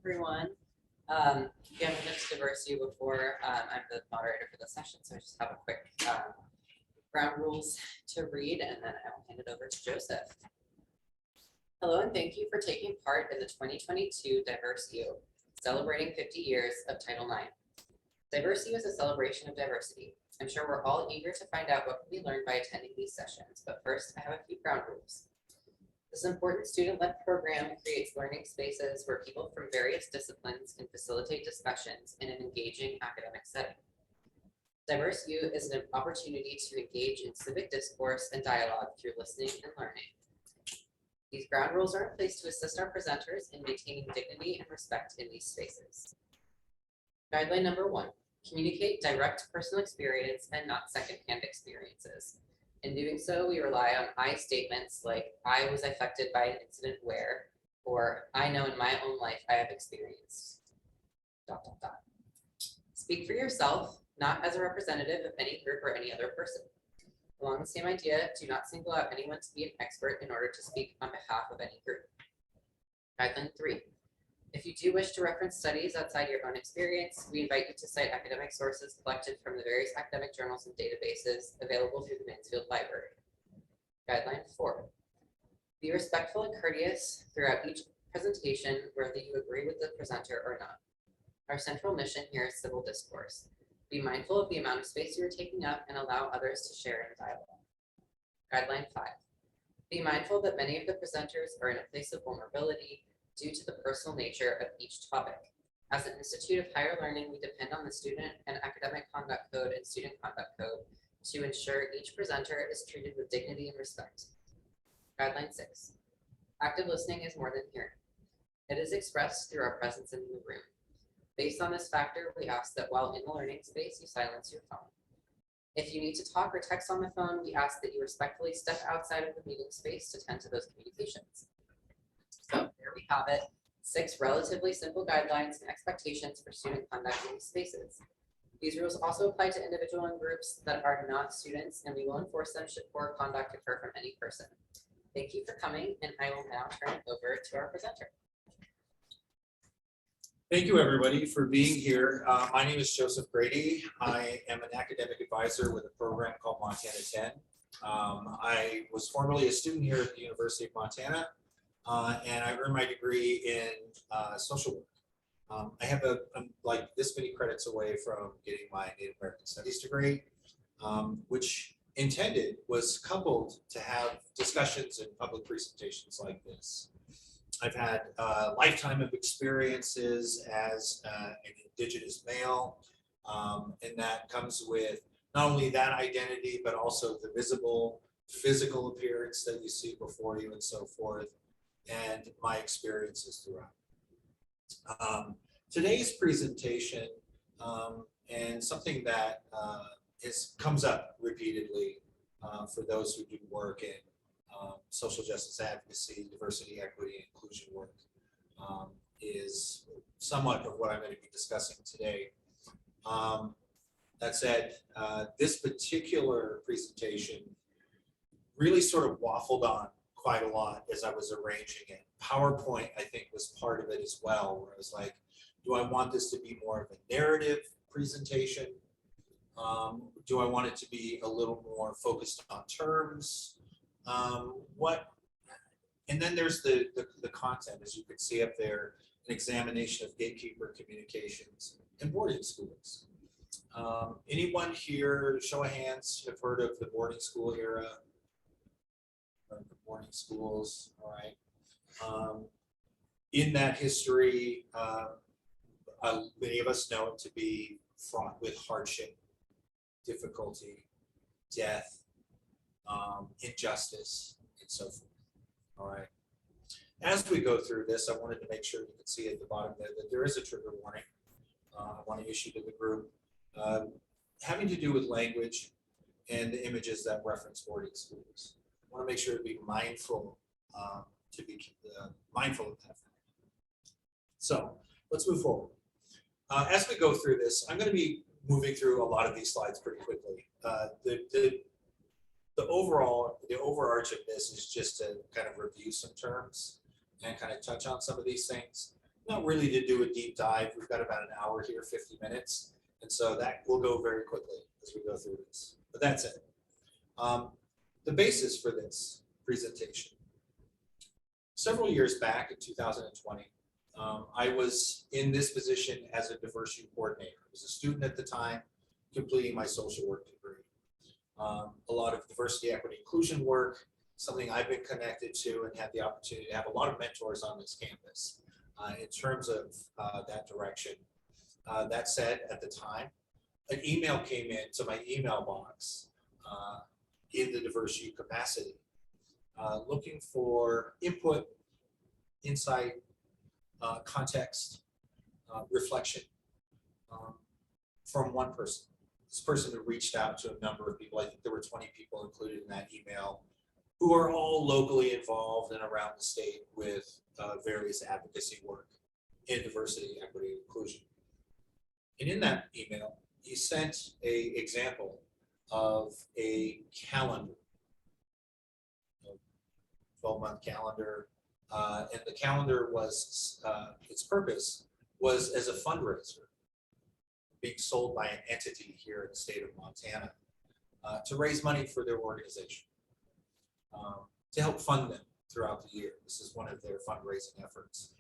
everyone. If you haven't been to Diversity before, I'm the moderator for the session, so I just have a quick ground rules to read, and then I will hand it over to Joseph. Hello, and thank you for taking part in the 2022 Diversity, celebrating 50 years of Title IX. Diversity is a celebration of diversity. I'm sure we're all eager to find out what can be learned by attending these sessions, but first I have a few ground rules. This important student-led program creates learning spaces where people from various disciplines can facilitate discussions in an engaging academic setting. Diverse U is an opportunity to engage in civic discourse and dialogue through listening and learning. These ground rules are in place to assist our presenters in maintaining dignity and respect in these spaces. Guideline number 1, communicate direct personal experience and not secondhand experiences. In doing so, we rely on I statements like, I was affected by an incident where, or I know in my own life I have experienced, ... Speak for yourself, not as a representative of any group or any other person. Along the same idea, do not single out anyone to be an expert in order to speak on behalf of any group. Guideline 3. If you do wish to reference studies outside your own experience, we invite you to cite academic sources collected from the various academic journals and databases available through the Mansfield Library. Guideline 4. Be respectful and courteous throughout each presentation, whether you agree with the presenter or not. Our central mission here is civil discourse. Be mindful of the amount of space you are taking up and allow others to share in dialogue. Guideline 5. Be mindful that many of the presenters are in a place of vulnerability due to the personal nature of each topic. As an institute of higher learning, we depend on the Student and Academic Conduct Code and Student Conduct Code to ensure each presenter is treated with dignity and respect. Guideline 6. Active listening is more than hearing. It is expressed through our presence in the room. Based on this factor, we ask that while in the learning space, you silence your phone. If you need to talk or text on the phone, we ask that you respectfully step outside of the meeting space to tend to those communications. So there we have it, 6 relatively simple guidelines and expectations for student conduct in these spaces. These rules also apply to individual and groups that are not students, and we will enforce them should poor conduct occur from any person. Thank you for coming, and I will now turn it over to our presenter. Thank you, everybody, for being here. My name is Joseph Grady. I am an academic advisor with a program called Montana 10. I was formerly a student here at the University of Montana, and I earned my degree in social work. I have I'm like this many credits away from getting my Native American Studies degree, which intended was coupled to have discussions and public presentations like this. I've had a lifetime of experiences as an Indigenous male, and that comes with not only that identity, but also the visible physical appearance that you see before you and so forth, and my experiences throughout. Today's presentation, and something that comes up repeatedly for those who do work in social justice advocacy, diversity, equity, and inclusion work, is somewhat of what I'm going to be discussing today. That said, this particular presentation really sort of waffled on quite a lot as I was arranging it. PowerPoint, I think, was part of it as well, where I was like, do I want this to be more of a narrative presentation? Do I want it to be a little more focused on terms? And then there's the content, as you can see up there, an examination of gatekeeper communications in boarding schools. Anyone here, show of hands, have heard of the boarding school era? The boarding schools, all right. In that history, many of us know it to be fraught with hardship, difficulty, death, injustice, and so forth. All right. As we go through this, I wanted to make sure you can see at the bottom there that there is a trigger warning I want to issue to the group, having to do with language and the images that reference boarding schools. I want to make sure to be mindful of that. So let's move forward. As we go through this, I'm going to be moving through a lot of these slides pretty quickly. The overarch of this is just to kind of review some terms and kind of touch on some of these things. not really to do a deep dive. We've got about an hour here, 50 minutes. And so that will go very quickly as we go through this. But that's it. The basis for this presentation. Several years back in 2020, I was in this position as a diversity coordinator. I was a student at the time, completing my social work degree. A lot of diversity, equity, inclusion work, something I've been connected to and had the opportunity to have a lot of mentors on this campus in terms of that direction. That said, at the time, an email came in to my email box in the diversity capacity, looking for input, insight, context, reflection from one person. This person had reached out to a number of people. I think there were 20 people included in that email who are all locally involved and around the state with various advocacy work in diversity, equity, and inclusion. And in that email, he sent an example of a calendar, a 12-month calendar, and the calendar was, its purpose was as a fundraiser being sold by an entity here in the state of Montana to raise money for their organization, to help fund them throughout the year. This is one of their fundraising efforts.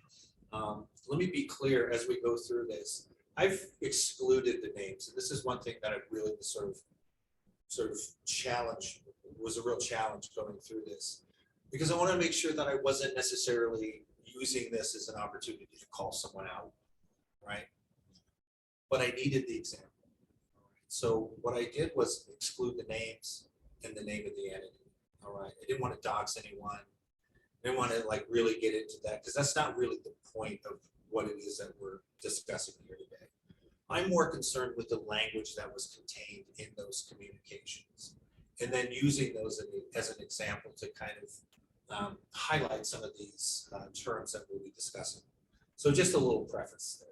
Let me be clear as we go through this. I've excluded the names, and this is one thing that I really sort of challenge, was a real challenge going through this, because I want to make sure that I wasn't necessarily using this as an opportunity to call someone out, right? But I needed the example. So what I did was exclude the names and the name of the entity. All right, I didn't want to dox anyone. I didn't want to like really get into that because that's not really the point of what it is that we're discussing here today. I'm more concerned with the language that was contained in those communications, and then using those as an example to kind of highlight some of these terms that we'll be discussing. So just a little preface there.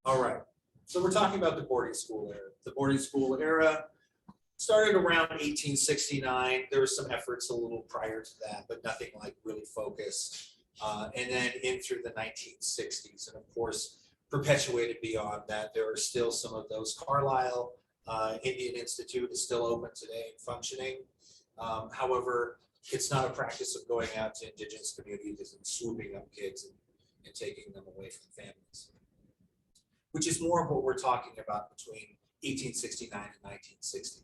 All right, so we're talking about the boarding school era. The boarding school era started around 1869. There were some efforts a little prior to that, but nothing like really focused. And then in through the 1960s, and of course, perpetuated beyond that, there are still some of those. Carlisle Indian Institute is still open today and functioning. However, it's not a practice of going out to indigenous communities and swooping up kids and taking them away from families, which is more of what we're talking about between 1869 and 1960.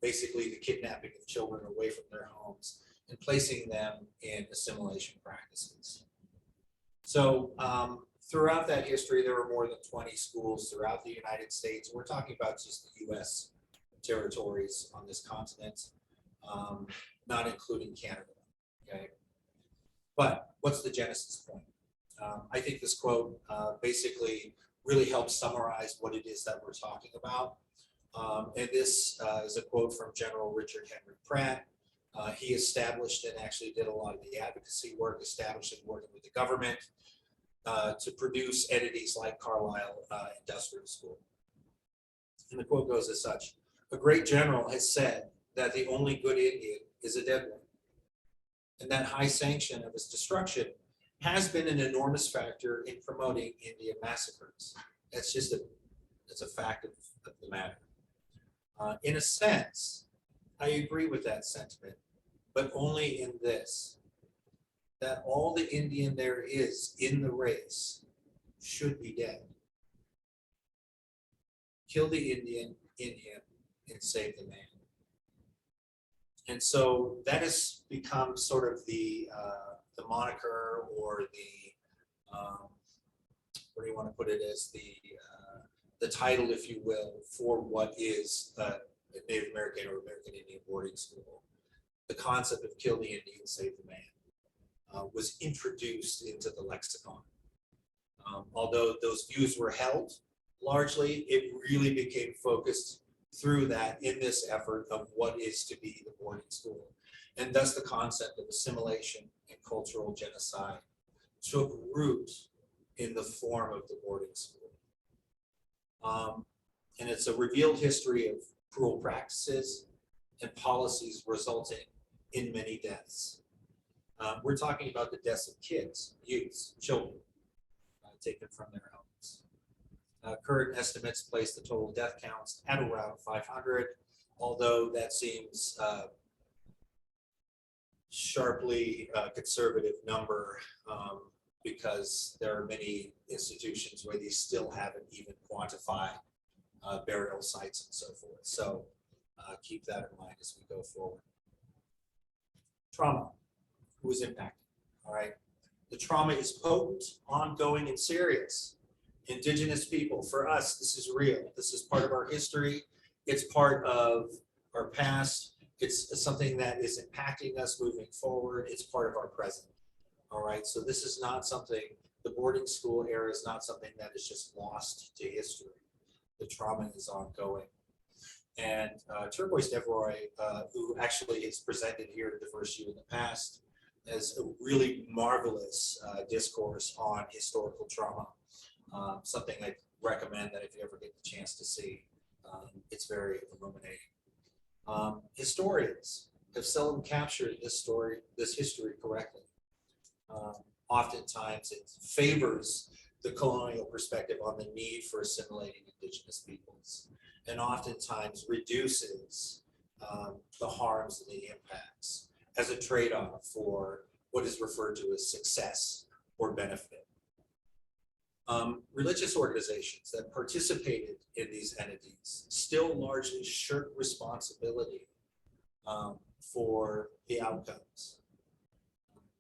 Basically, the kidnapping of children away from their homes and placing them in assimilation practices. So throughout that history, there were more than 20 schools throughout the United States. We're talking about just the US territories on this continent, not including Canada, okay? But what's the genesis point? I think this quote basically really helps summarize what it is that we're talking about. And this is a quote from General Richard Henry Pratt. He established and actually did a lot of the advocacy work, establishing working with the government to produce entities like Carlisle Industrial School. And the quote goes as such: "A great general has said that the only good Indian is a dead one, and that high sanction of its destruction has been an enormous factor in promoting Indian massacres." That's just it's a fact of the matter. In a sense, I agree with that sentiment, but only in this, that all the Indian there is in the race should be dead. Kill the Indian in him and save the man. And so that has become sort of the moniker, or the what do you want to put it as, the title, if you will, for what is a Native American or American Indian boarding school. The concept of kill the Indian, save the man was introduced into the lexicon. Although those views were held, largely, it really became focused through that in this effort of what is to be the boarding school. And thus the concept of assimilation and cultural genocide took root in the form of the boarding school. And it's a revealed history of cruel practices and policies resulting in many deaths. We're talking about the deaths of kids, youths, children, taken from their homes. Current estimates place the total death counts at around 500, although that seems sharply conservative number because there are many institutions where they still haven't even quantified burial sites and so forth. So keep that in mind as we go forward. Trauma, who is impacted, all right? The trauma is potent, ongoing, and serious. Indigenous people, for us, this is real. This is part of our history. It's part of our past. It's something that is impacting us moving forward. It's part of our present, all right? So this is not something, the boarding school era is not something that is just lost to history. The trauma is ongoing. And Turquoise Devroy, who actually has presented here at Diverse U in the past, has a really marvelous discourse on historical trauma. Something I recommend that if you ever get the chance to see, it's very illuminating. Historians have seldom captured this history correctly. Oftentimes it favors the colonial perspective on the need for assimilating indigenous peoples, and oftentimes reduces the harms and the impacts as a trade-off for what is referred to as success or benefit. Religious organizations that participated in these entities still largely shirk responsibility for the outcomes.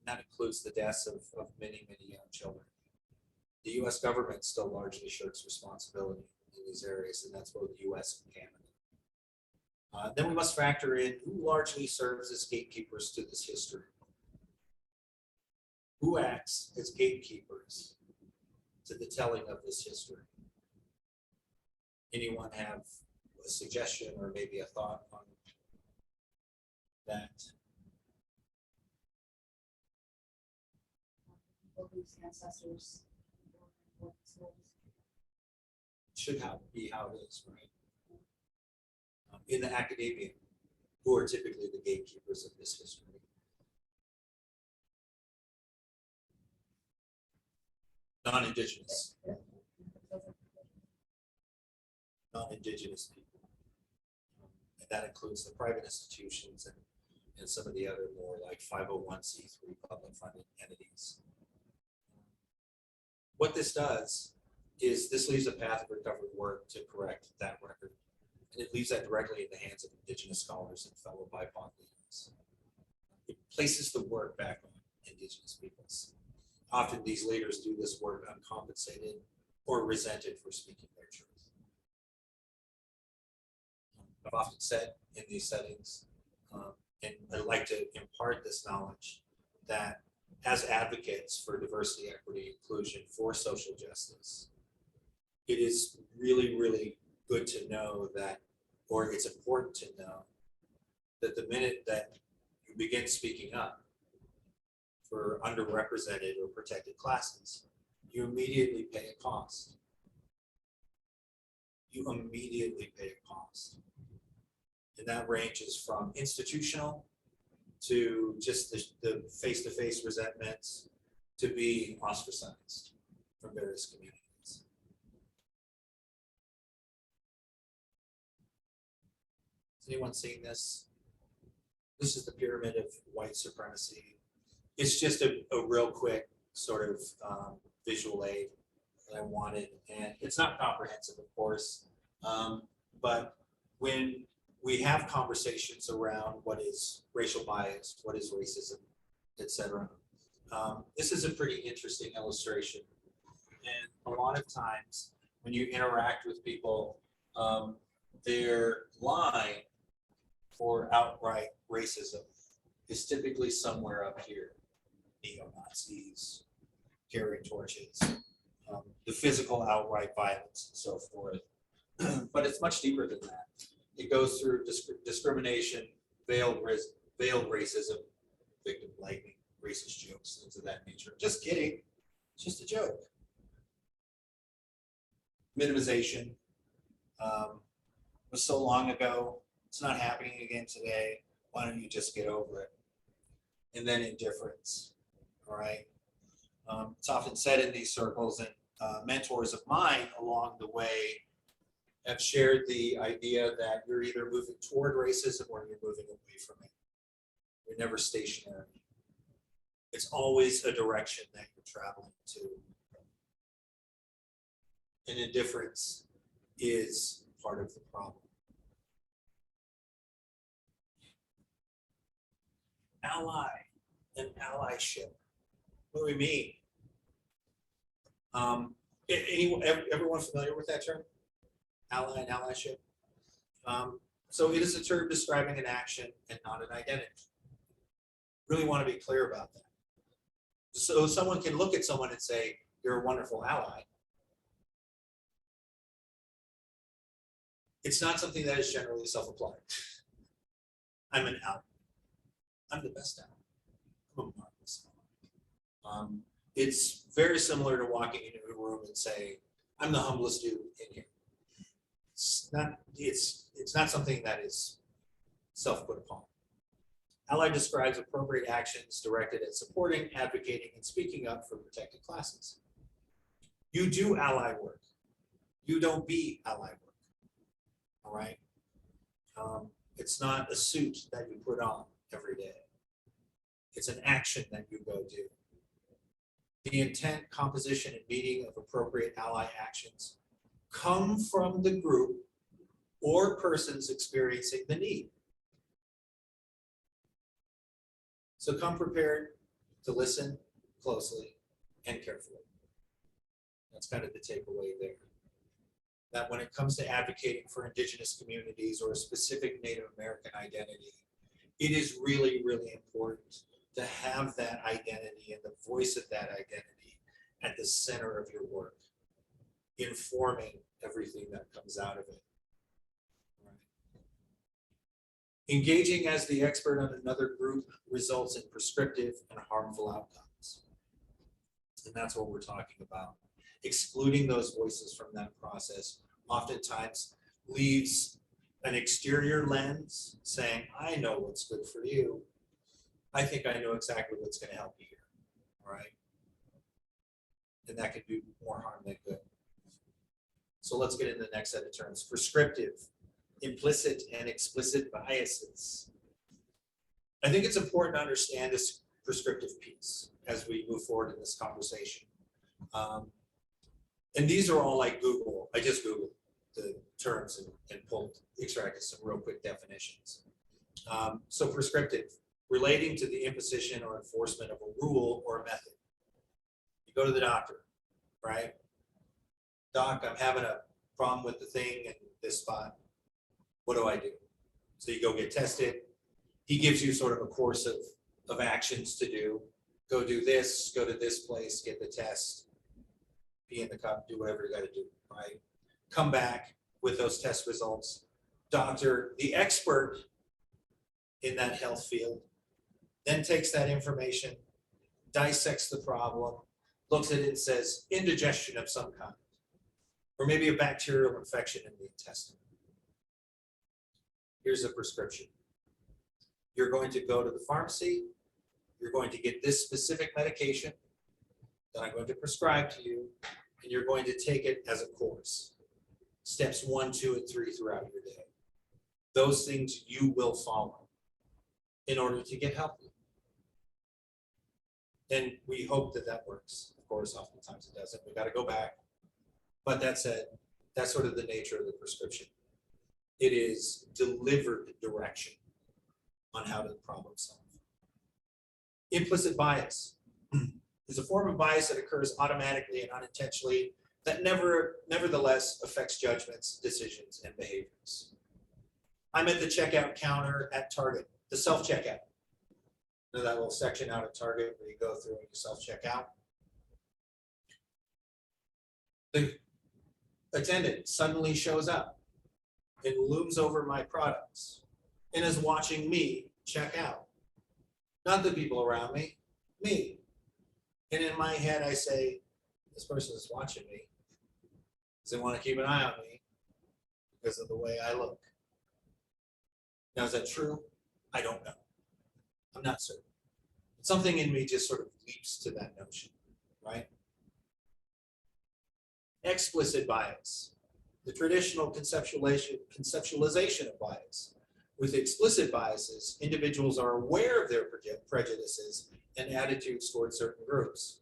That includes the deaths of many, many young children. The US government still largely shirks responsibility in these areas, and that's both US and Canada. Then we must factor in who largely serves as gatekeepers to this history. Who acts as gatekeepers to the telling of this history? Anyone have a suggestion or maybe a thought on that? Ancestors. Should be how it is, right? In the academia, who are typically the gatekeepers of this history? Non-Indigenous. Non-Indigenous people. And that includes the private institutions and some of the other more like 501c3 public funded entities. What this does is this leaves a path of recovery work to correct that record. And it leaves that directly in the hands of Indigenous scholars and fellow BIPOC leaders. It places the work back on Indigenous peoples. Often these leaders do this work uncompensated or resented for speaking their truth. I've often said in these settings, and I'd like to impart this knowledge, that as advocates for diversity, equity, inclusion, for social justice, it is really, really good to know that, or it's important to know, that the minute that you begin speaking up for underrepresented or protected classes, you immediately pay a cost. You immediately pay a cost. And that ranges from institutional to just the face-to-face resentments to being ostracized from various communities. Has anyone seen this? This is the pyramid of white supremacy. It's just a real quick sort of visual aid that I wanted, and it's not comprehensive, of course, but when we have conversations around what is racial bias, what is racism, etc. This is a pretty interesting illustration. And a lot of times when you interact with people, their line for outright racism is typically somewhere up here. Neo-Nazis, carrying torches, the physical outright violence and so forth. But it's much deeper than that. It goes through discrimination, veiled racism, victim blaming, racist jokes, things of that nature. Just kidding, it's just a joke. Minimization was so long ago, it's not happening again today. Why don't you just get over it? And then indifference, all right? It's often said in these circles, and mentors of mine along the way have shared the idea that you're either moving toward racism or you're moving away from it. You're never stationary. It's always a direction that you're traveling to. And indifference is part of the problem. Ally and allyship. What do we mean? Everyone familiar with that term? Ally and allyship. So it is a term describing an action and not an identity. Really want to be clear about that. So someone can look at someone and say, you're a wonderful ally. It's not something that is generally self-applied. I'm an ally. I'm the best ally. I'm a marvelous ally. It's very similar to walking into a room and saying, I'm the humblest dude in here. It's not something that is self-put upon. Ally describes appropriate actions directed at supporting, advocating, and speaking up for protected classes. You do ally work. You don't be ally work. All right? It's not a suit that you put on every day. It's an action that you go do. The intent, composition, and meaning of appropriate ally actions come from the group or persons experiencing the need. So come prepared to listen closely and carefully. That's kind of the takeaway there. That when it comes to advocating for Indigenous communities or a specific Native American identity, it is really, really important to have that identity and the voice of that identity at the center of your work, informing everything that comes out of it. Engaging as the expert on another group results in prescriptive and harmful outcomes. And that's what we're talking about. Excluding those voices from that process oftentimes leaves an exterior lens saying, I know what's good for you. I think I know exactly what's going to help you here. All right. And that can do more harm than good. So let's get into the next set of terms. Prescriptive, implicit and explicit biases. I think it's important to understand this prescriptive piece as we move forward in this conversation. And these are all like Google. I just Googled the terms and extracted some real quick definitions. So prescriptive, relating to the imposition or enforcement of a rule or a method. You go to the doctor, right? Doc, I'm having a problem with the thing in this spot. What do I do? So you go get tested. He gives you sort of a course of actions to do. Go do this, go to this place, get the test, pee in the cup, do whatever you got to do, right? Come back with those test results. Doctor, the expert in that health field, then takes that information, dissects the problem, looks at it and says, indigestion of some kind, or maybe a bacterial infection in the intestine. Here's a prescription. You're going to go to the pharmacy. You're going to get this specific medication that I'm going to prescribe to you, and you're going to take it as a course. Steps 1, 2, and 3 throughout your day. Those things you will follow in order to get healthy. And we hope that that works. Of course, oftentimes it doesn't. We got to go back. But that said, that's sort of the nature of the prescription. It is delivered direction on how to problem solve. Implicit bias is a form of bias that occurs automatically and unintentionally that nevertheless affects judgments, decisions, and behaviors. I'm at the checkout counter at Target, the self-checkout. You know that little section out at Target where you go through and you self-checkout? The attendant suddenly shows up and looms over my products and is watching me check out. Not the people around me, me. And in my head, I say, this person is watching me because they want to keep an eye on me because of the way I look. Now, is that true? I don't know. I'm not certain. Something in me just sort of leaps to that notion, right? Explicit bias, the traditional conceptualization of bias. With explicit biases, individuals are aware of their prejudices and attitudes towards certain groups.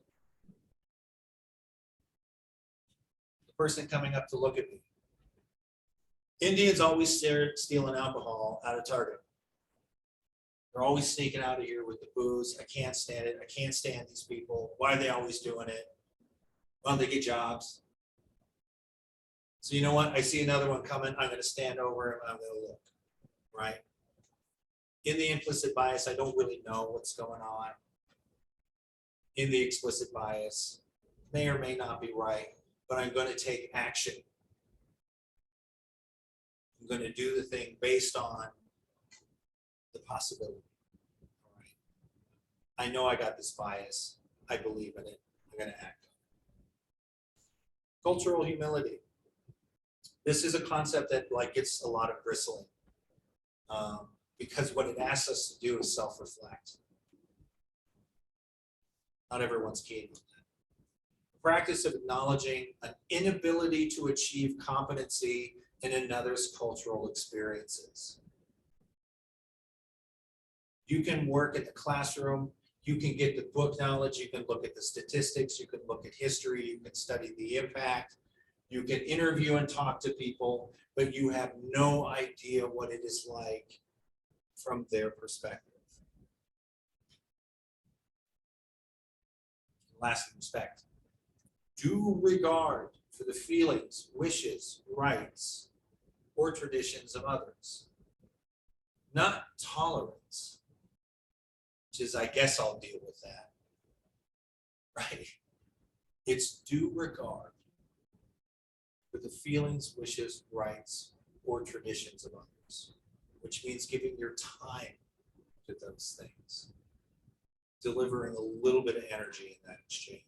The person coming up to look at me. Indians always stealing alcohol out of Target. They're always sneaking out of here with the booze. I can't stand it. I can't stand these people. Why are they always doing it? Why don't they get jobs? So you know what? I see another one coming. I'm going to stand over him. I'm going to look, right? In the implicit bias, I don't really know what's going on. In the explicit bias, may or may not be right, but I'm going to take action. I'm going to do the thing based on the possibility. All right. I know I got this bias. I believe in it. I'm going to act. Cultural humility. This is a concept that gets a lot of bristling because what it asks us to do is self-reflect. Not everyone's keen on that. The practice of acknowledging an inability to achieve competency in another's cultural experiences. You can work at the classroom, you can get the book knowledge, you can look at the statistics, you can look at history, you can study the impact, you can interview and talk to people, but you have no idea what it is like from their perspective. Last, respect. Due regard for the feelings, wishes, rights, or traditions of others. Not tolerance, which is, I guess I'll deal with that, right? It's due regard for the feelings, wishes, rights, or traditions of others, which means giving your time to those things, delivering a little bit of energy in that exchange.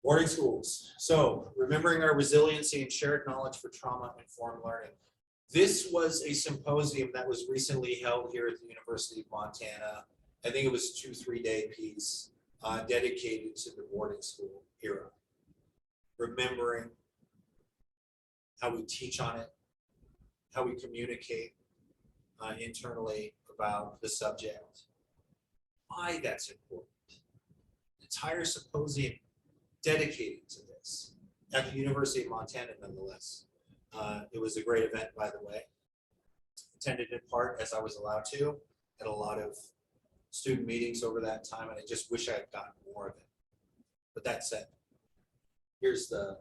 Boarding schools. So remembering our resiliency and shared knowledge for trauma-informed learning. This was a symposium that was recently held here at the University of Montana. I think it was a 2-3 day piece dedicated to the boarding school era. Remembering how we teach on it, how we communicate internally about the subject, why that's important. Entire symposium dedicated to this at the University of Montana, nonetheless. It was a great event, by the way. Attended in part, as I was allowed to, at a lot of student meetings over that time, and I just wish I had gotten more of it. But that said, here's the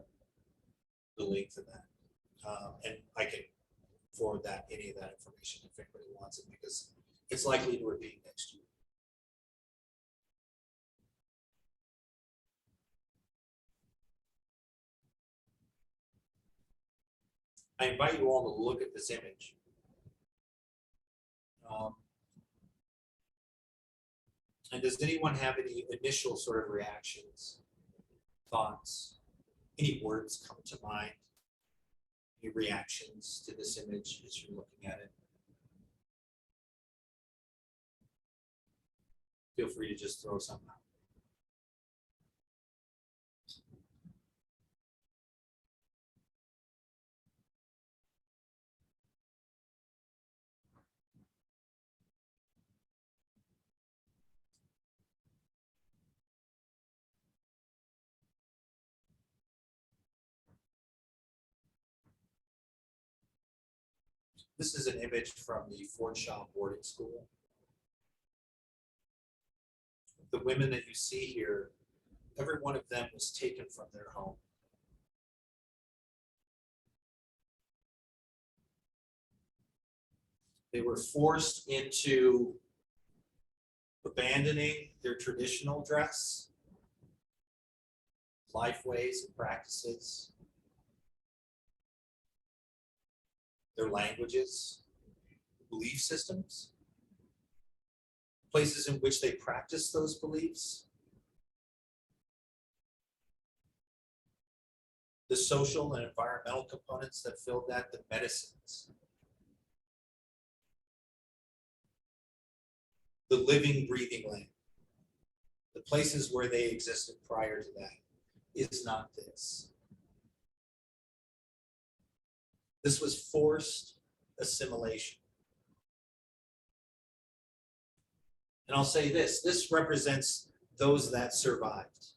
link to that. And I can forward that, any of that information if anybody wants it, because it's likely to repeat next year. I invite you all to look at this image. And does anyone have any initial sort of reactions, thoughts, any words come to mind? Any reactions to this image as you're looking at it? Feel free to just throw something out. This is an image from the Fort Shaw boarding school. The women that you see here, every one of them was taken from their home. They were forced into abandoning their traditional dress, life ways and practices, their languages, belief systems, places in which they practice those beliefs, the social and environmental components that filled that, the medicines, the living, breathing land. the places where they existed prior to that, is not this. This was forced assimilation. And I'll say this represents those that survived.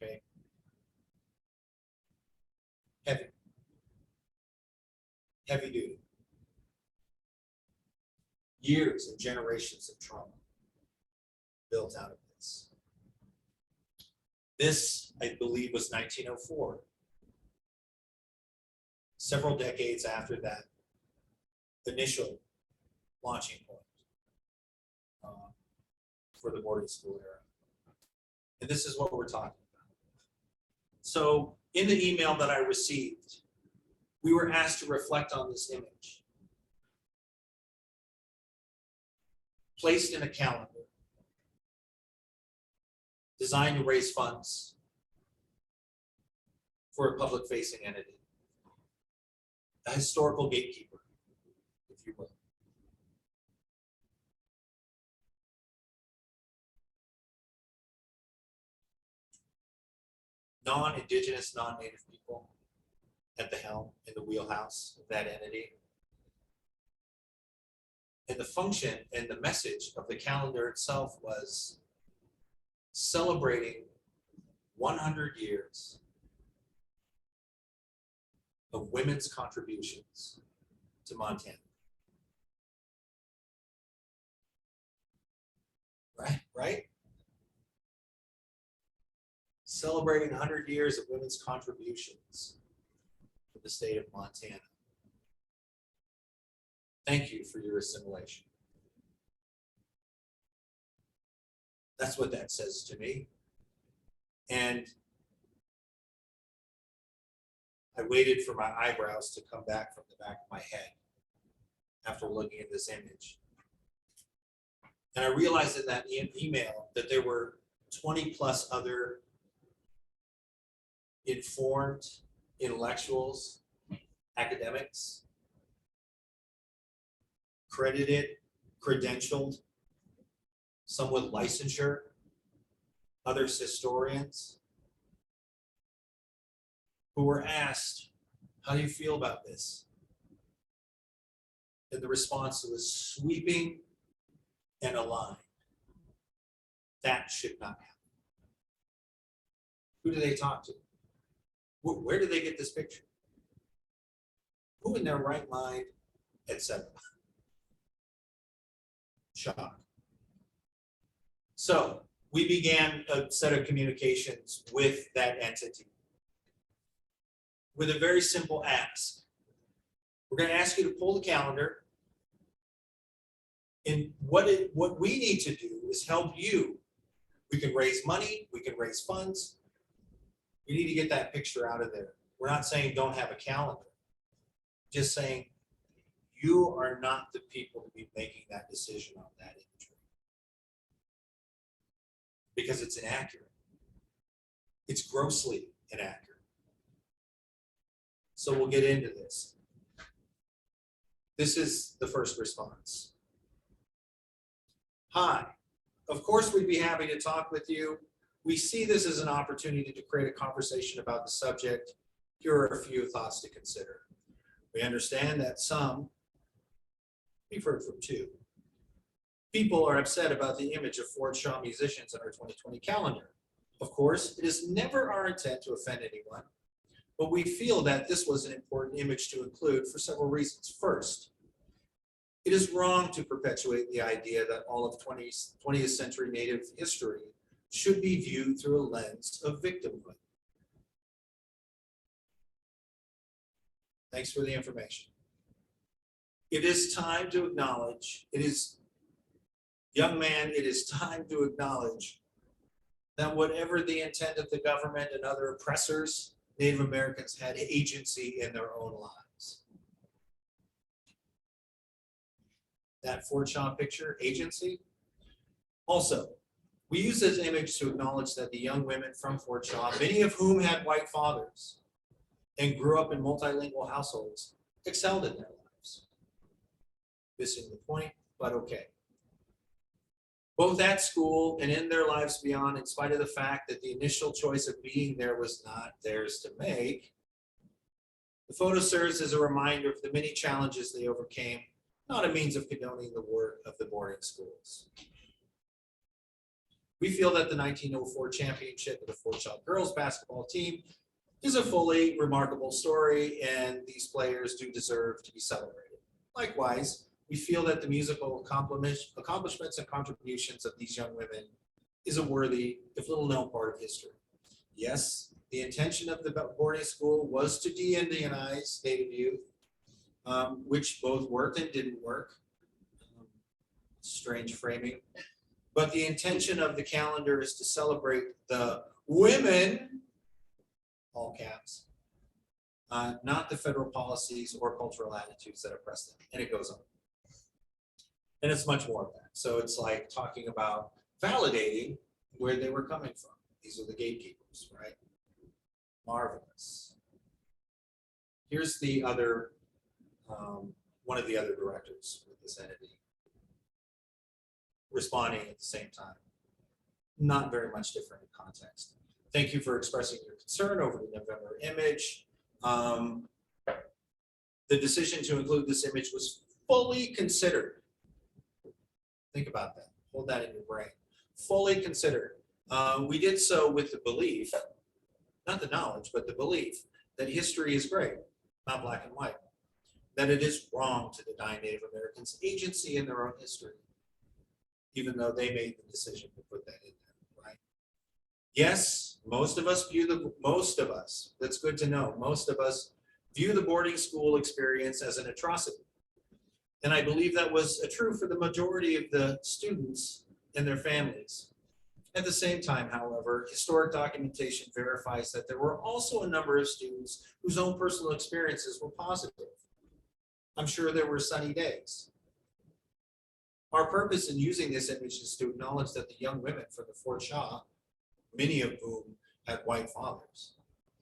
Okay. Heavy duty. Years and generations of trauma built out of this. This, I believe, was 1904. Several decades after that initial launching point for the boarding school era. And this is what we're talking about. So in the email that I received, we were asked to reflect on this image. Placed in a calendar, designed to raise funds for a public-facing entity, a historical gatekeeper, if you will. Non-Indigenous, non-Native people at the helm, in the wheelhouse of that entity. And the function and the message of the calendar itself was celebrating 100 years of women's contributions to Montana. Right? Celebrating 100 years of women's contributions to the state of Montana. Thank you for your assimilation. That's what that says to me. And I waited for my eyebrows to come back from the back of my head after looking at this image. And I realized in that email that there were 20 plus other informed intellectuals, academics, credited, credentialed, some with licensure, others historians, who were asked, how do you feel about this? And the response was sweeping and aligned. That should not happen. Who do they talk to? Where did they get this picture? Who in their right mind, etc. Shock. So we began a set of communications with that entity with a very simple ask. We're going to ask you to pull the calendar. And what we need to do is help you. We can raise money, we can raise funds. We need to get that picture out of there. We're not saying don't have a calendar. Just saying you are not the people to be making that decision on that imagery. Because it's inaccurate. It's grossly inaccurate. So we'll get into this. This is the first response. Hi, of course we'd be happy to talk with you. We see this as an opportunity to create a conversation about the subject. Here are a few thoughts to consider. We understand that some, we've heard from two, people are upset about the image of Fort Shaw musicians in our 2020 calendar. Of course, it is never our intent to offend anyone, but we feel that this was an important image to include for several reasons. First, it is wrong to perpetuate the idea that all of 20th century Native history should be viewed through a lens of victimhood. Thanks for the information. It is time to acknowledge, young man, it is time to acknowledge that whatever the intent of the government and other oppressors, Native Americans had agency in their own lives. That Fort Shaw picture, agency. Also, we use this image to acknowledge that the young women from Fort Shaw, many of whom had white fathers and grew up in multilingual households, excelled in their lives. Missing the point, but okay. both at school and in their lives beyond, in spite of the fact that the initial choice of being there was not theirs to make. The photo serves as a reminder of the many challenges they overcame, not a means of condoning the work of the boarding schools. We feel that the 1904 championship of the Fort Shaw girls basketball team is a fully remarkable story, and these players do deserve to be celebrated. Likewise, we feel that the musical accomplishments and contributions of these young women is a worthy, if little known, part of history. Yes, the intention of the boarding school was to de-Indianize Native youth, which both worked and didn't work. Strange framing. But the intention of the calendar is to celebrate the women, all caps, not the federal policies or cultural attitudes that oppress them. And it goes on. And it's much more of that. So it's like talking about validating where they were coming from. These are the gatekeepers, right? Marvelous. Here's the other, one of the other directors with this entity responding at the same time. Not very much different in context. Thank you for expressing your concern over the November image. The decision to include this image was fully considered. Think about that. Hold that in your brain. Fully considered. We did so with the belief, not the knowledge, but the belief that history is gray, not black and white. That it is wrong to deny Native Americans agency in their own history, even though they made the decision to put that in there, right? Yes, most of us, that's good to know, most of us view the boarding school experience as an atrocity. And I believe that was true for the majority of the students and their families. At the same time, however, historic documentation verifies that there were also a number of students whose own personal experiences were positive. I'm sure there were sunny days. Our purpose in using this image is to acknowledge that the young women from the Fort Shaw, many of whom had white fathers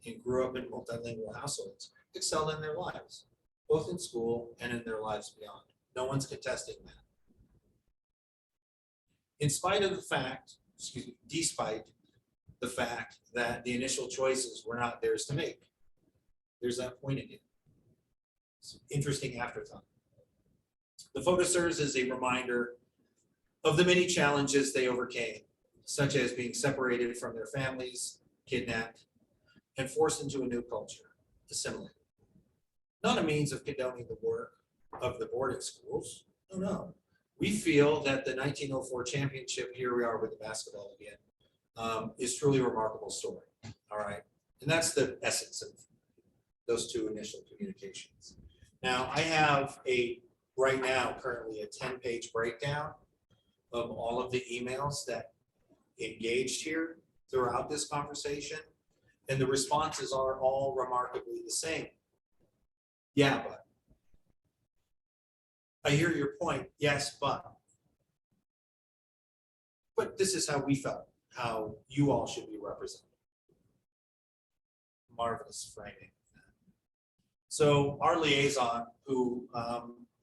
and grew up in multilingual households, excelled in their lives, both in school and in their lives beyond. No one's contesting that. Despite the fact that the initial choices were not theirs to make. There's that point again. It's an interesting afterthought. The photo serves as a reminder of the many challenges they overcame, such as being separated from their families, kidnapped, and forced into a new culture, assimilated. Not a means of condoning the work of the boarding schools. Oh no. We feel that the 1904 championship, here we are with the basketball again, is truly a remarkable story. All right. And that's the essence of those two initial communications. Now, I have right now, currently a 10-page breakdown of all of the emails that engaged here throughout this conversation. And the responses are all remarkably the same. Yeah, but. I hear your point, yes, but this is how we felt, how you all should be represented. Marvelous framing. So our liaison, who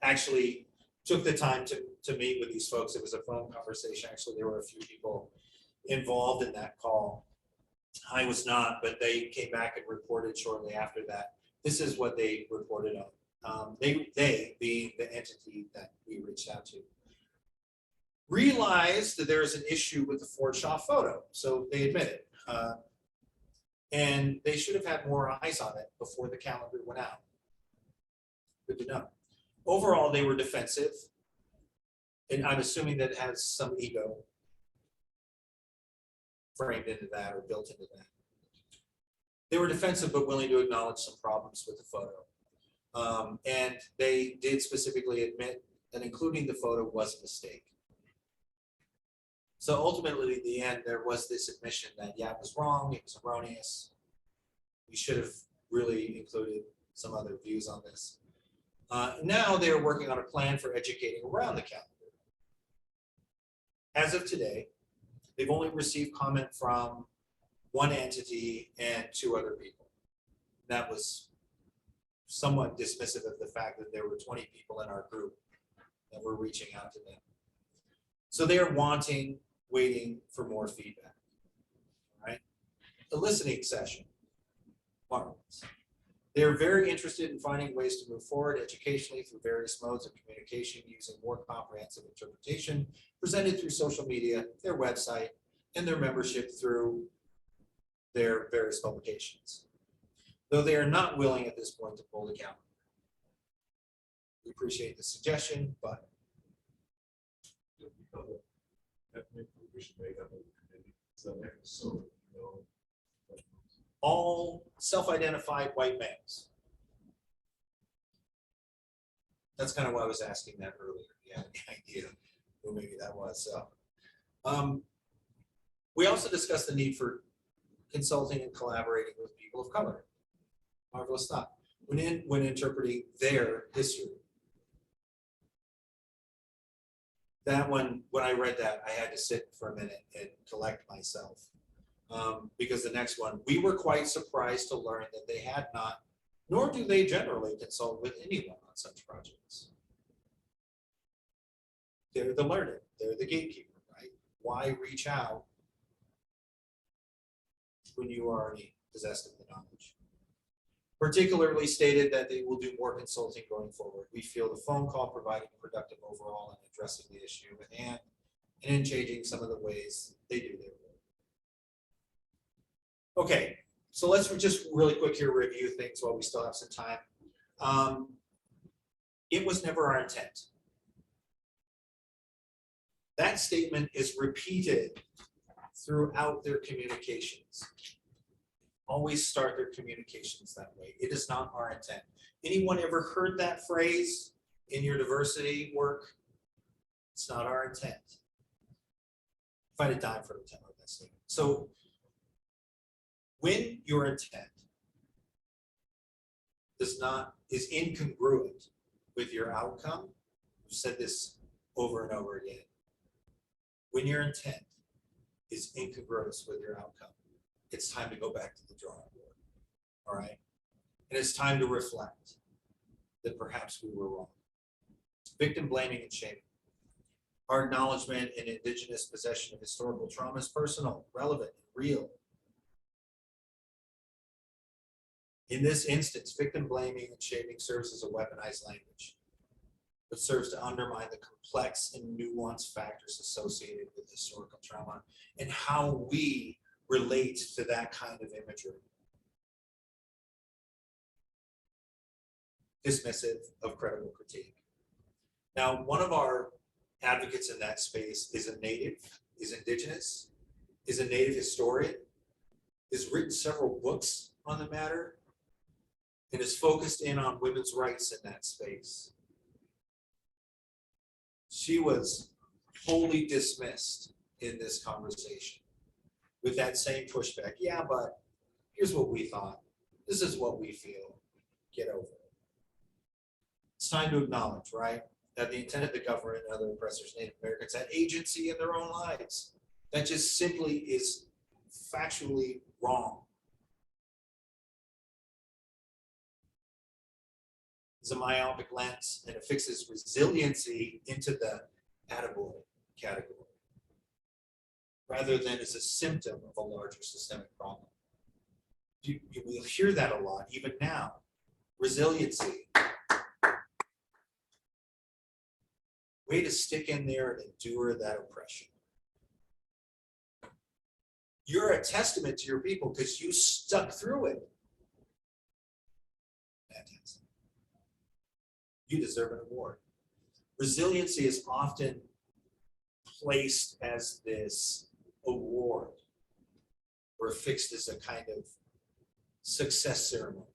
actually took the time to meet with these folks, it was a phone conversation. Actually, there were a few people involved in that call. I was not, but they came back and reported shortly after that. This is what they reported on. They being the entity that we reached out to, realized that there's an issue with the Fort Shaw photo. So they admit it. And they should have had more eyes on it before the calendar went out. Good to know. Overall, they were defensive. And I'm assuming that it has some ego framed into that or built into that. They were defensive but willing to acknowledge some problems with the photo. And they did specifically admit that including the photo was a mistake. So ultimately, at the end, there was this admission that, yeah, it was wrong, it was erroneous. We should have really included some other views on this. Now they're working on a plan for educating around the calendar. As of today, they've only received comment from one entity and 2 other people. That was somewhat dismissive of the fact that there were 20 people in our group that were reaching out to them. So they are waiting for more feedback, right? The listening session, marvelous. They're very interested in finding ways to move forward educationally through various modes of communication using more comprehensive interpretation presented through social media, their website, and their membership through their various publications. Though they are not willing at this point to pull the calendar. We appreciate the suggestion, but all self-identified white males. That's kind of why I was asking that earlier. You have any idea who maybe that was? So, we also discussed the need for consulting and collaborating with people of color. Marvelous stuff. When interpreting their history. That one, when I read that, I had to sit for a minute and collect myself. Because the next one, we were quite surprised to learn that they had not, nor do they generally consult with anyone on such projects. They're the learned, they're the gatekeeper, right? Why reach out when you are already possessed of the knowledge? Particularly stated that they will do more consulting going forward. We feel the phone call provided productive overall in addressing the issue at hand and in changing some of the ways they do their work. Okay, so let's just really quick here review things while we still have some time. It was never our intent. That statement is repeated throughout their communications. Always start their communications that way. It is not our intent. Anyone ever heard that phrase in your diversity work? It's not our intent. If I had a dime for intent on that statement. So when your intent is incongruent with your outcome, I've said this over and over again. When your intent is incongruous with your outcome, it's time to go back to the drawing board, all right? And it's time to reflect that perhaps we were wrong. Victim blaming and shaming. Our acknowledgement in Indigenous possession of historical trauma is personal, relevant, and real. In this instance, victim blaming and shaming serves as a weaponized language, but serves to undermine the complex and nuanced factors associated with historical trauma and how we relate to that kind of imagery. Dismissive of credible critique. Now, one of our advocates in that space is a native, is Indigenous, is a native historian, has written several books on the matter, and is focused in on women's rights in that space. She was wholly dismissed in this conversation with that same pushback. Yeah, but here's what we thought. This is what we feel. Get over it. It's time to acknowledge, right, that the intent of the government and other oppressors, Native Americans, had agency in their own lives. That just simply is factually wrong. It's a myopic lens, and it fixes resiliency into the attaboy category, rather than as a symptom of a larger systemic problem. You will hear that a lot, even now. Resiliency. Way to stick in there and endure that oppression. You're a testament to your people because you stuck through it. Fantastic. You deserve an award. Resiliency is often placed as this award or affixed as a kind of success ceremony,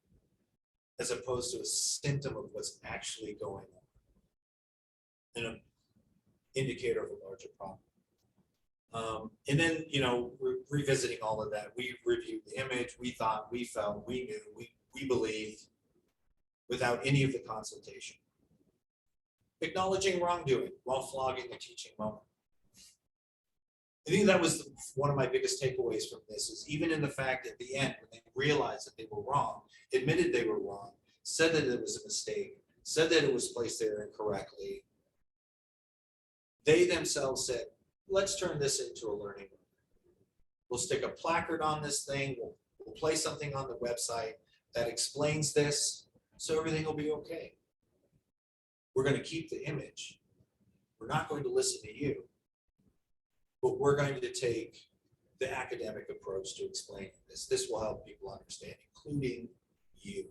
as opposed to a symptom of what's actually going on and an indicator of a larger problem. And then, revisiting all of that, we reviewed the image, we thought, we felt, we knew, we believed, without any of the consultation. Acknowledging wrongdoing while flogging the teaching moment. I think that was one of my biggest takeaways from this, is even in the fact at the end, when they realized that they were wrong, admitted they were wrong, said that it was a mistake, said that it was placed there incorrectly, They themselves said, let's turn this into a learning room. We'll stick a placard on this thing. We'll place something on the website that explains this, so everything will be okay. We're going to keep the image. We're not going to listen to you, but we're going to take the academic approach to explaining this. This will help people understand, including you.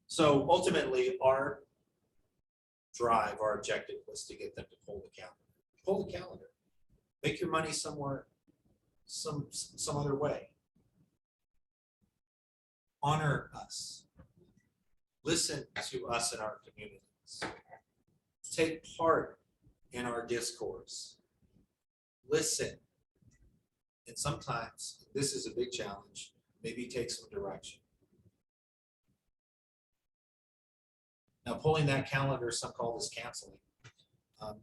So ultimately, our drive, our objective was to get them to pull the calendar. Pull the calendar. Make your money somewhere, some other way. Honor us. Listen to us in our communities. Take part in our discourse. Listen. And sometimes, this is a big challenge, maybe take some direction. Now, pulling that calendar, some call this canceling.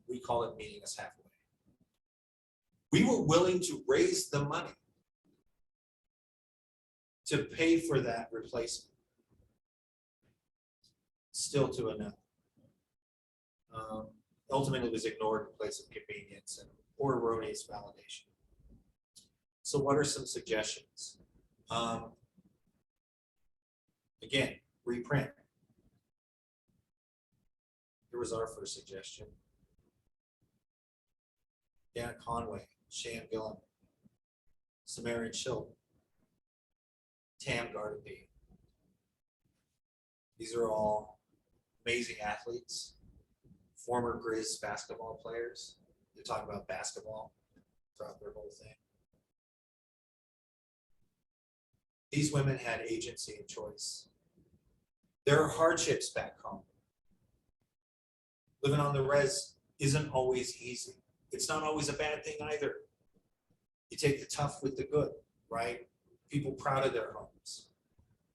We call it meeting us halfway. We were willing to raise the money to pay for that replacement. Still to a no. Ultimately, it was ignored in place of convenience and or erroneous validation. So what are some suggestions? Again, reprint. Here was our first suggestion. Dana Conway, Shan Gillen, Samarian Schilt, Tam Gardapi. These are all amazing athletes, former Grizz basketball players. They talk about basketball throughout their whole thing. These women had agency and choice. There are hardships back home. Living on the res isn't always easy. It's not always a bad thing either. You take the tough with the good, right? People proud of their homes,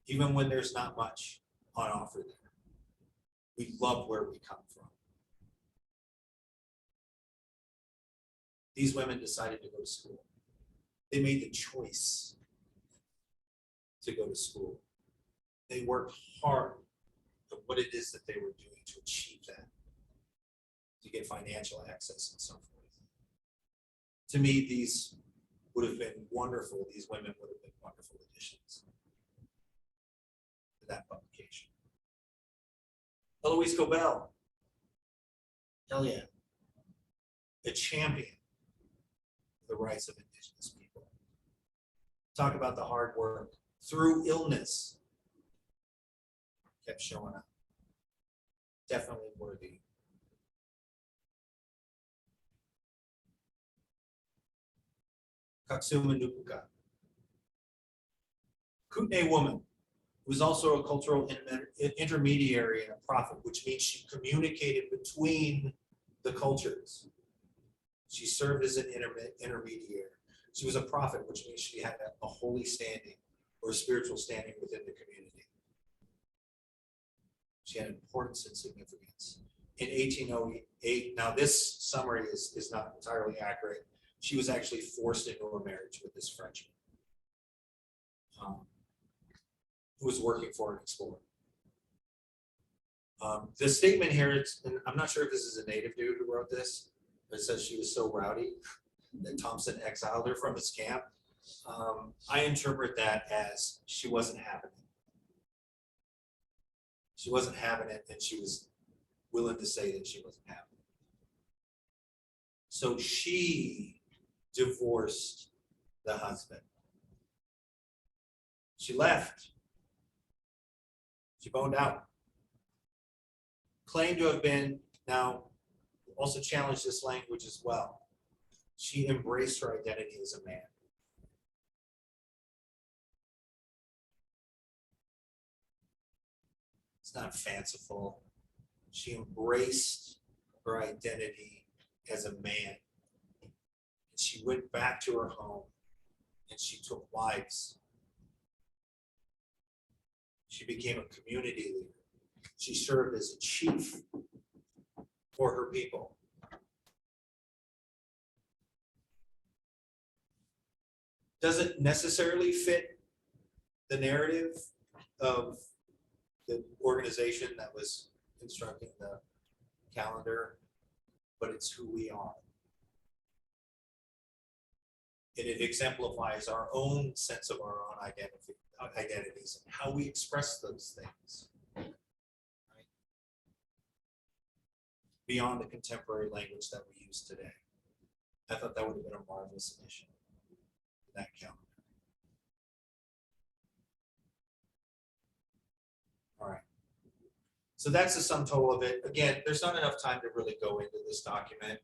even when there's not much on offer there. We love where we come from. These women decided to go to school. They made the choice to go to school. They worked hard at what it is that they were doing to achieve that, to get financial access and so forth. To me, these would have been wonderful. These women would have been wonderful additions to that publication. Eloise Cobell, hell yeah, a champion of the rights of Indigenous people. Talk about the hard work through illness, kept showing up. Definitely worthy. Katsuma Nupuka, Kootenai woman, who was also a cultural intermediary and a prophet, which means she communicated between the cultures. She served as an intermediary. She was a prophet, which means she had a holy standing or a spiritual standing within the community. She had importance and significance. In 1808, now this summary is not entirely accurate. She was actually forced into a marriage with this Frenchman who was working for an explorer. The statement here, and I'm not sure if this is a native dude who wrote this, but it says she was so rowdy that Thompson exiled her from his camp. I interpret that as she wasn't having it. She wasn't having it, and she was willing to say that she wasn't having it. So she divorced the husband. She left. She boned out. Claimed to have been, now also challenged this language as well. She embraced her identity as a man. It's not fanciful. She embraced her identity as a man. And she went back to her home and she took wives. She became a community leader. She served as a chief for her people. Doesn't necessarily fit the narrative of the organization that was constructing the calendar, but it's who we are. And it exemplifies our own sense of our own identities and how we express those things. Right? Beyond the contemporary language that we use today. I thought that would have been a marvelous addition to that calendar. All right. So that's the sum total of it. Again, there's not enough time to really go into this document.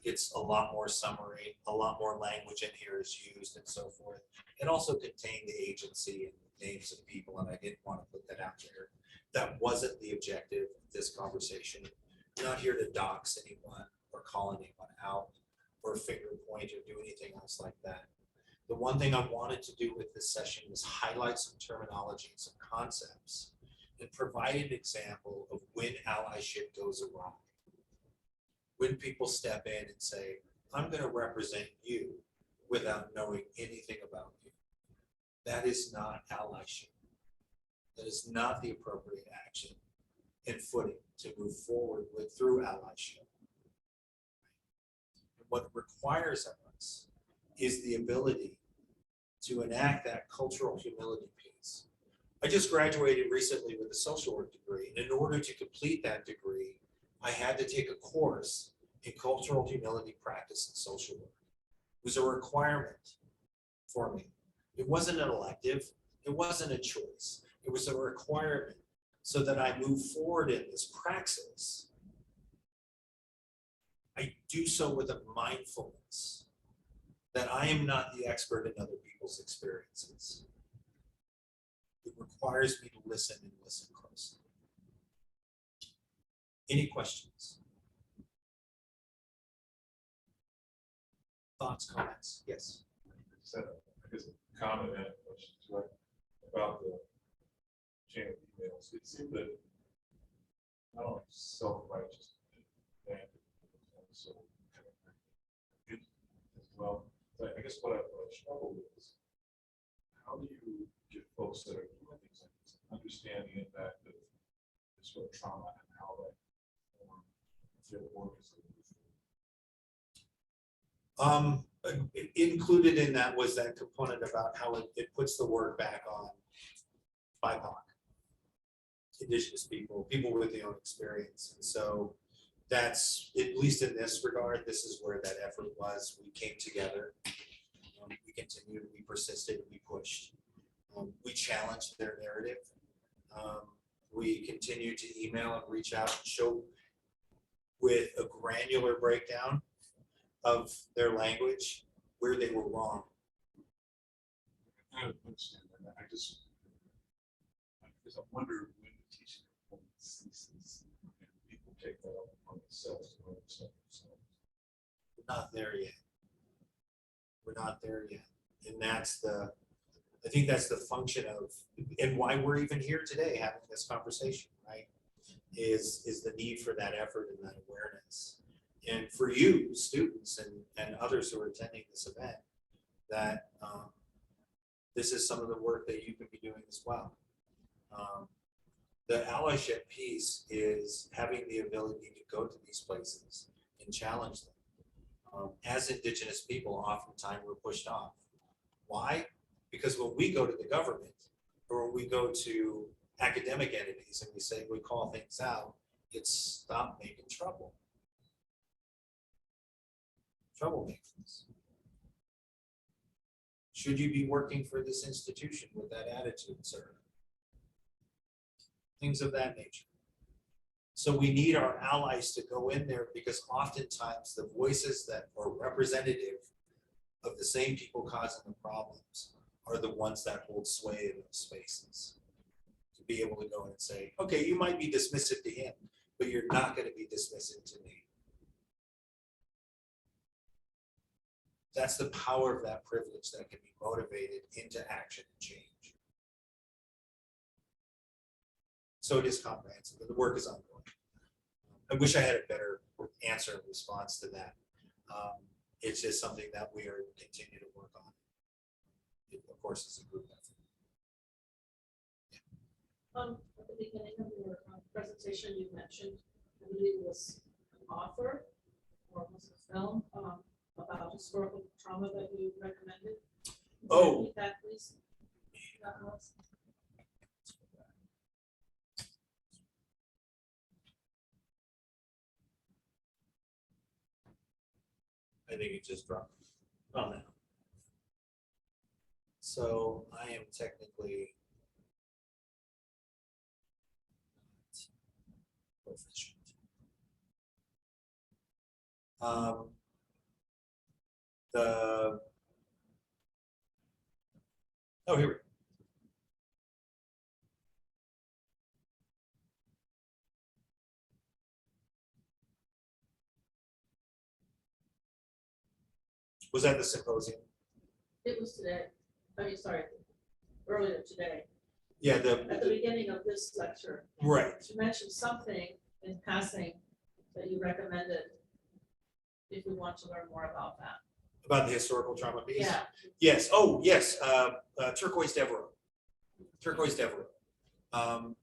It's a lot more summary, a lot more language in here is used and so forth. It also contained the agency and names of people, and I didn't want to put that out there. That wasn't the objective of this conversation. We're not here to dox anyone or call anyone out or finger point or do anything else like that. The one thing I wanted to do with this session was highlight some terminology and some concepts and provide an example of when allyship goes awry. When people step in and say, I'm going to represent you without knowing anything about you. That is not allyship. That is not the appropriate action and footing to move forward with through allyship. And what it requires of us is the ability to enact that cultural humility piece. I just graduated recently with a social work degree, and in order to complete that degree, I had to take a course in cultural humility practice and social work. It was a requirement for me. It wasn't an elective. It wasn't a choice. It was a requirement so that I move forward in this praxis. I do so with a mindfulness that I am not the expert in other people's experiences. It requires me to listen and listen closely. Any questions? Thoughts, comments? Yes. I guess a comment and a question too, about the chain of emails. It seemed that I don't know, self-righteous and so good as well. But I guess what I struggle with is how do you get folks that are doing things like this understand the impact of this sort of trauma and how that forms their work as they move forward? Included in that was that component about how it puts the word back on BIPOC, Indigenous people, people with their own experience. And so that's, at least in this regard, this is where that effort was. We came together, we continued, we persisted, we pushed. We challenged their narrative. We continued to email and reach out and show with a granular breakdown of their language where they were wrong. I understand that. I wonder when the teaching ceases and people take that up on themselves. We're not there yet. We're not there yet. And that's I think that's the function of, and why we're even here today having this conversation, right? Is the need for that effort and that awareness. And for you, students and others who are attending this event, that this is some of the work that you can be doing as well. The allyship piece is having the ability to go to these places and challenge them. As Indigenous people, oftentimes we're pushed off. Why? Because when we go to the government or when we go to academic entities and we call things out, it's stop making trouble. Troublemakers. Should you be working for this institution with that attitude, sir? Things of that nature. So we need our allies to go in there because oftentimes the voices that are representative of the same people causing the problems are the ones that hold sway in those spaces. To be able to go in and say, okay, you might be dismissive to him, but you're not going to be dismissive to me. That's the power of that privilege that can be motivated into action and change. So it is comprehensive. The work is ongoing. I wish I had a better answer and response to that. It's just something that we are continuing to work on. It, of course, is a group effort. At the beginning of your presentation, you mentioned, I believe it was an author or was a film about historical trauma that you recommended. Can you Oh. repeat that, please? That was. I think it just dropped. Oh, no. So I am technically proficient. The oh, here we go. Was that the symposium? It was today. I mean, sorry, earlier today. Yeah, At the beginning of this lecture, right. you mentioned something in passing that you recommended if we want to learn more about that. About the historical trauma piece? Yeah. Yes. Oh, yes. Turquoise Devereaux. Turquoise Devereaux.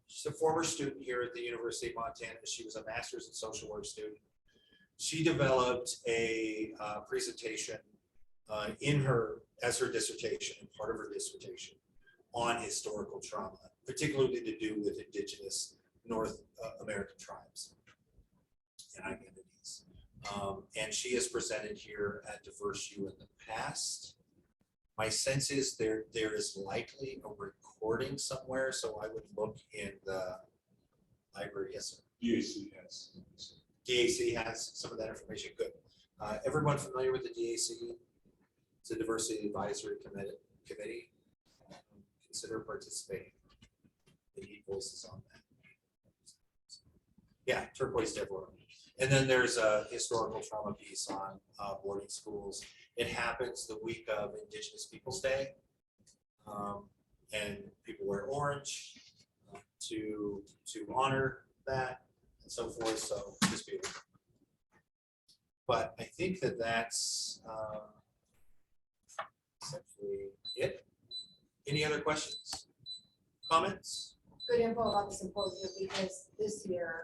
She's a former student here at the University of Montana. She was a master's in social work student. She developed a presentation as her dissertation, and part of her dissertation, on historical trauma, particularly to do with indigenous North American tribes and identities. And she has presented here at Diverse U in the past. My sense is there is likely a recording somewhere, so I would look in the library. Yes, sir. DAC has. DAC has some of that information. Good. Everyone familiar with the DAC? It's a diversity advisory committee. Consider participating. They need voices on that. Yeah, Turquoise Devereaux. And then there's a historical trauma piece on boarding schools. It happens the week of Indigenous Peoples Day. And people wear orange to honor that and so forth. So just be aware. But I think that's essentially it. Any other questions? Comments? Good info about the symposium because this year